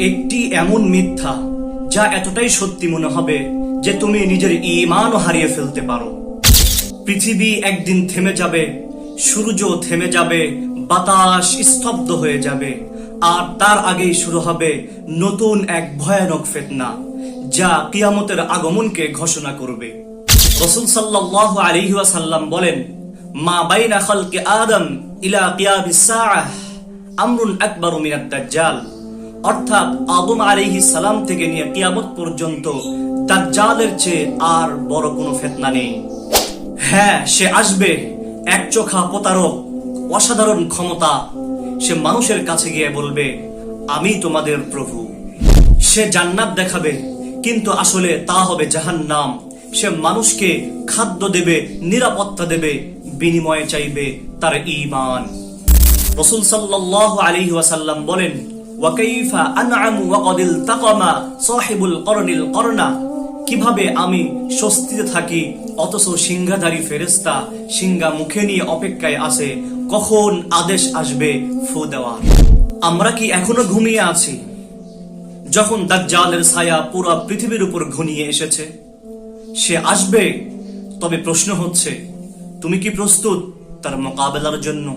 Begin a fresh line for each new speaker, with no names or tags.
একটি এমন মিথ্যা যা এতটাই সত্যি মনে হবে যে তুমি নিজের ঈমানও হারিয়ে ফেলতে পারো। পৃথিবী একদিন থেমে যাবে, সূর্য থেমে যাবে, বাতাস স্তব্ধ হয়ে যাবে, আর তার আগেই শুরু হবে নতুন এক ভয়ানক ফিতনা যা কিয়ামতের আগমনকে ঘোষণা করবে। রাসূল সাল্লাল্লাহু আলাইহি ওয়াসাল্লাম বলেন, মা বাইনা খালকি আদম ইলা কিয়ামিস সাআহ আমরুন আকবারু মিনাদ দাজ্জাল। অর্থাৎ আদম আলাইহিস সালাম থেকে নিয়ে কিয়ামত পর্যন্ত দাজ্জালের চেয়ে আর বড় কোনো ফিতনা নেই। হ্যাঁ, সে আসবে, একচোখা প্রতারক, অসাধারণ ক্ষমতা। সে মানুষের কাছে গিয়ে বলবে, আমি তোমাদের প্রভু। সে জান্নাত দেখাবে, কিন্তু আসলে তা হবে জাহান্নাম। সে মানুষকে খাদ্য দেবে, নিরাপত্তা দেবে, বিনিময়ে চাইবে তার ঈমান। রাসূল সাল্লাল্লাহু আলাইহি ওয়াসাল্লাম বলেন, ওয়া কাইফা আনআমু ওয়া ক্বাদ ইলতাকামা সাহিবুল করনিল করনা। কিভাবে আমি স্বস্তিতে থাকি অথচ সিংহাধারী ফেরেশতা সিংহা মুখে নিয়ে অপেক্ষায় আছে কখন আদেশ আসবে ফু দেওয়ার। আমরা কি এখনো ঘুমিয়ে আছি যখন দাজ্জালের ছায়া পুরো পৃথিবীর উপর ঘনিয়ে এসেছে? সে আসবে, তবে প্রশ্ন হচ্ছে, তুমি কি প্রস্তুত তার মোকাবেলার জন্য?